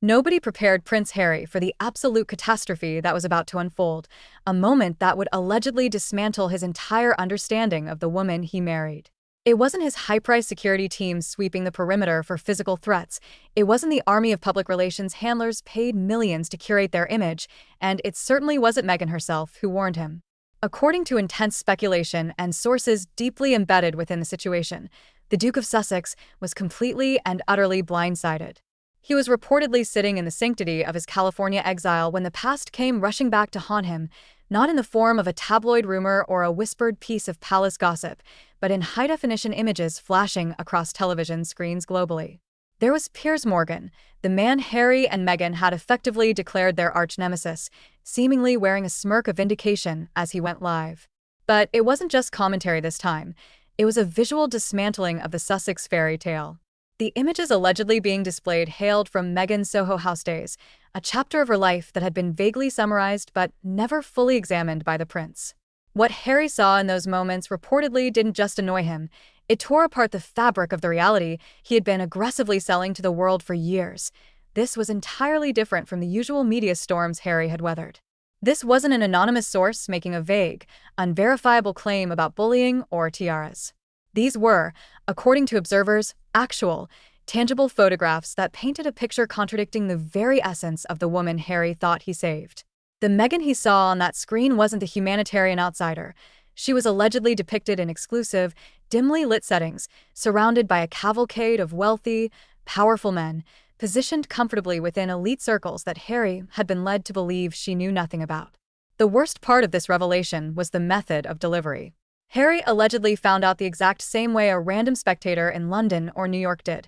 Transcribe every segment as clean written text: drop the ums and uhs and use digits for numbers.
Nobody prepared Prince Harry for the absolute catastrophe that was about to unfold, a moment that would allegedly dismantle his entire understanding of the woman he married. It wasn't his high-priced security teams sweeping the perimeter for physical threats. It wasn't the army of public relations handlers paid millions to curate their image, and it certainly wasn't Meghan herself who warned him. According to intense speculation and sources deeply embedded within the situation, the Duke of Sussex was completely and utterly blindsided. He was reportedly sitting in the sanctity of his California exile when the past came rushing back to haunt him, not in the form of a tabloid rumor or a whispered piece of palace gossip, but in high-definition images flashing across television screens globally. There was Piers Morgan, the man Harry and Meghan had effectively declared their arch-nemesis, seemingly wearing a smirk of vindication as he went live. But it wasn't just commentary this time. It was a visual dismantling of the Sussex fairy tale. The images allegedly being displayed hailed from Meghan's Soho House days, a chapter of her life that had been vaguely summarized but never fully examined by the prince. What Harry saw in those moments reportedly didn't just annoy him, it tore apart the fabric of the reality he had been aggressively selling to the world for years. This was entirely different from the usual media storms Harry had weathered. This wasn't an anonymous source making a vague, unverifiable claim about bullying or tiaras. These were, according to observers, actual, tangible photographs that painted a picture contradicting the very essence of the woman Harry thought he saved. The Meghan he saw on that screen wasn't the humanitarian outsider. She was allegedly depicted in exclusive, dimly lit settings, surrounded by a cavalcade of wealthy, powerful men, positioned comfortably within elite circles that Harry had been led to believe she knew nothing about. The worst part of this revelation was the method of delivery. Harry allegedly found out the exact same way a random spectator in London or New York did,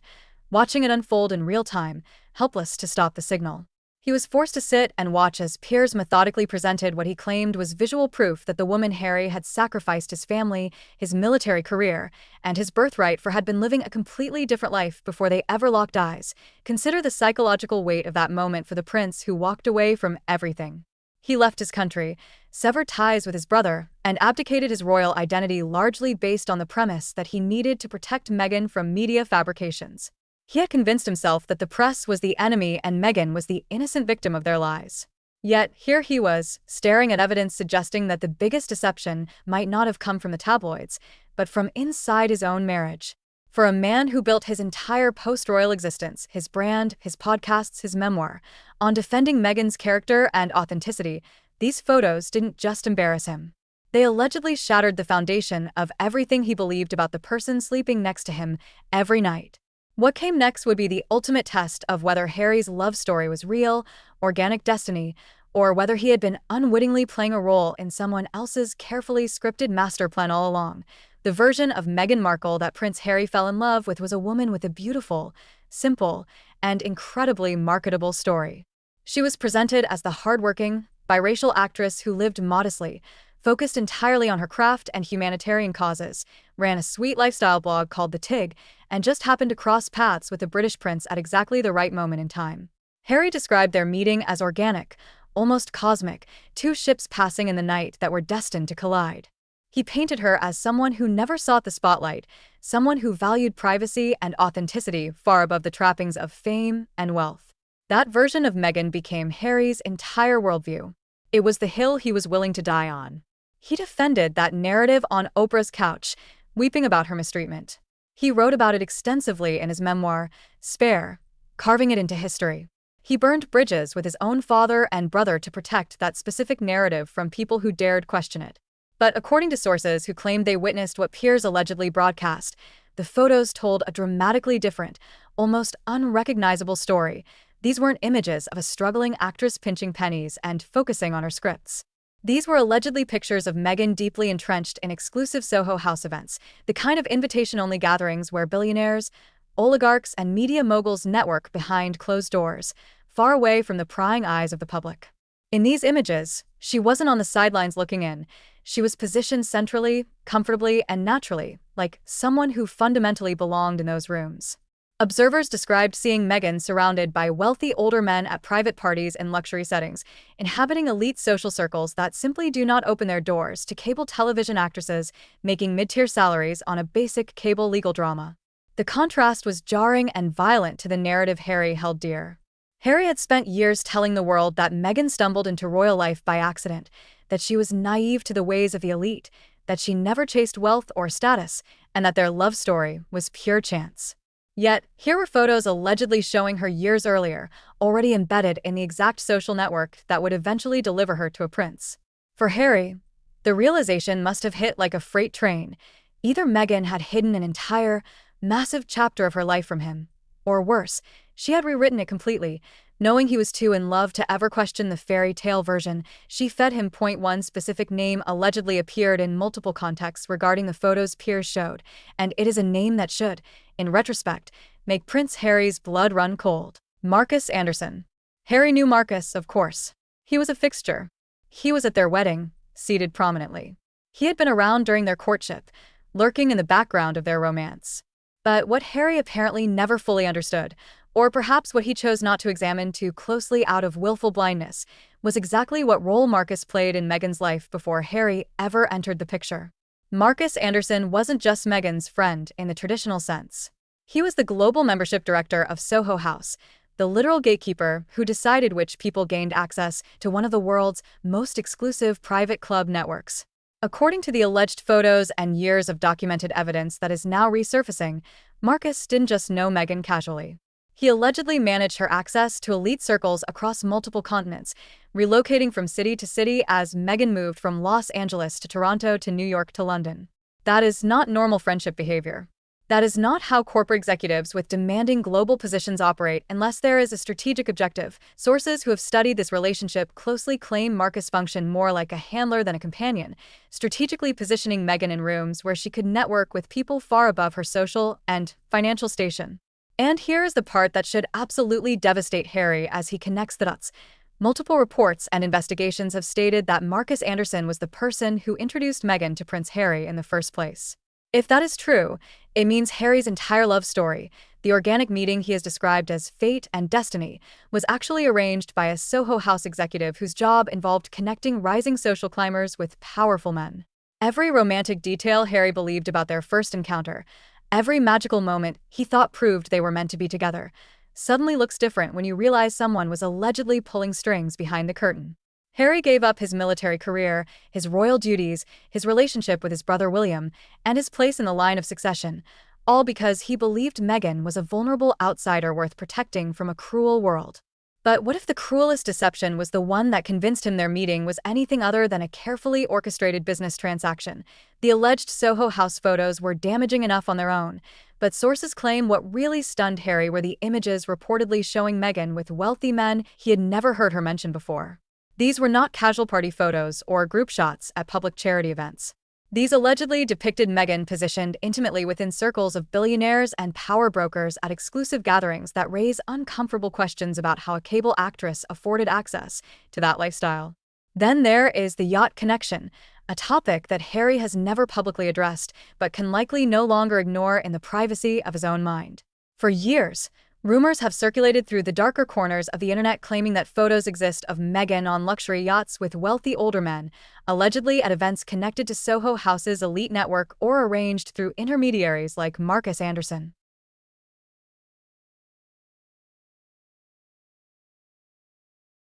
watching it unfold in real time, helpless to stop the signal. He was forced to sit and watch as Piers methodically presented what he claimed was visual proof that the woman Harry had sacrificed his family, his military career, and his birthright for had been living a completely different life before they ever locked eyes. Consider the psychological weight of that moment for the prince who walked away from everything. He left his country, severed ties with his brother, and abdicated his royal identity largely based on the premise that he needed to protect Meghan from media fabrications. He had convinced himself that the press was the enemy and Meghan was the innocent victim of their lies. Yet here he was, staring at evidence suggesting that the biggest deception might not have come from the tabloids, but from inside his own marriage. For a man who built his entire post-royal existence, his brand, his podcasts, his memoir, on defending Meghan's character and authenticity, these photos didn't just embarrass him. They allegedly shattered the foundation of everything he believed about the person sleeping next to him every night. What came next would be the ultimate test of whether Harry's love story was real, organic destiny, or whether he had been unwittingly playing a role in someone else's carefully scripted master plan all along. The version of Meghan Markle that Prince Harry fell in love with was a woman with a beautiful, simple, and incredibly marketable story. She was presented as the hardworking, biracial actress who lived modestly, focused entirely on her craft and humanitarian causes, ran a sweet lifestyle blog called The Tig, and just happened to cross paths with the British prince at exactly the right moment in time. Harry described their meeting as organic, almost cosmic, two ships passing in the night that were destined to collide. He painted her as someone who never sought the spotlight, someone who valued privacy and authenticity far above the trappings of fame and wealth. That version of Meghan became Harry's entire worldview. It was the hill he was willing to die on. He defended that narrative on Oprah's couch, weeping about her mistreatment. He wrote about it extensively in his memoir, Spare, carving it into history. He burned bridges with his own father and brother to protect that specific narrative from people who dared question it. But according to sources who claimed they witnessed what Piers allegedly broadcast, the photos told a dramatically different, almost unrecognizable story. These weren't images of a struggling actress pinching pennies and focusing on her scripts. These were allegedly pictures of Meghan deeply entrenched in exclusive Soho House events, the kind of invitation-only gatherings where billionaires, oligarchs, and media moguls network behind closed doors, far away from the prying eyes of the public. In these images, she wasn't on the sidelines looking in. She was positioned centrally, comfortably, and naturally, like someone who fundamentally belonged in those rooms. Observers described seeing Meghan surrounded by wealthy older men at private parties in luxury settings, inhabiting elite social circles that simply do not open their doors to cable television actresses making mid-tier salaries on a basic cable legal drama. The contrast was jarring and violent to the narrative Harry held dear. Harry had spent years telling the world that Meghan stumbled into royal life by accident, that she was naive to the ways of the elite, that she never chased wealth or status, and that their love story was pure chance. Yet, here were photos allegedly showing her years earlier, already embedded in the exact social network that would eventually deliver her to a prince. For Harry, the realization must have hit like a freight train. Either Meghan had hidden an entire, massive chapter of her life from him, or worse, she had rewritten it completely. Knowing he was too in love to ever question the fairy tale version, she fed him. One specific name allegedly appeared in multiple contexts regarding the photos Piers showed, and it is a name that should, in retrospect, make Prince Harry's blood run cold. Marcus Anderson. Harry knew Marcus, of course. He was a fixture. He was at their wedding, seated prominently. He had been around during their courtship, lurking in the background of their romance. But what Harry apparently never fully understood, or perhaps what he chose not to examine too closely out of willful blindness, was exactly what role Marcus played in Meghan's life before Harry ever entered the picture. Marcus Anderson wasn't just Meghan's friend in the traditional sense. He was the global membership director of Soho House, the literal gatekeeper who decided which people gained access to one of the world's most exclusive private club networks. According to the alleged photos and years of documented evidence that is now resurfacing, Marcus didn't just know Meghan casually. He allegedly managed her access to elite circles across multiple continents, relocating from city to city as Meghan moved from Los Angeles to Toronto to New York to London. That is not normal friendship behavior. That is not how corporate executives with demanding global positions operate unless there is a strategic objective. Sources who have studied this relationship closely claim Marcus functioned more like a handler than a companion, strategically positioning Meghan in rooms where she could network with people far above her social and financial station. And here is the part that should absolutely devastate Harry as he connects the dots. Multiple reports and investigations have stated that Marcus Anderson was the person who introduced Meghan to Prince Harry in the first place. If that is true, it means Harry's entire love story, the organic meeting he has described as fate and destiny, was actually arranged by a Soho House executive whose job involved connecting rising social climbers with powerful men. Every romantic detail Harry believed about their first encounter, every magical moment he thought proved they were meant to be together, suddenly looks different when you realize someone was allegedly pulling strings behind the curtain. Harry gave up his military career, his royal duties, his relationship with his brother William, and his place in the line of succession, all because he believed Meghan was a vulnerable outsider worth protecting from a cruel world. But what if the cruelest deception was the one that convinced him their meeting was anything other than a carefully orchestrated business transaction? The alleged Soho House photos were damaging enough on their own, but sources claim what really stunned Harry were the images reportedly showing Meghan with wealthy men he had never heard her mention before. These were not casual party photos or group shots at public charity events. These allegedly depicted Meghan positioned intimately within circles of billionaires and power brokers at exclusive gatherings that raise uncomfortable questions about how a cable actress afforded access to that lifestyle. Then there is the yacht connection, a topic that Harry has never publicly addressed but can likely no longer ignore in the privacy of his own mind. For years, rumors have circulated through the darker corners of the internet claiming that photos exist of Meghan on luxury yachts with wealthy older men, allegedly at events connected to Soho House's elite network or arranged through intermediaries like Marcus Anderson.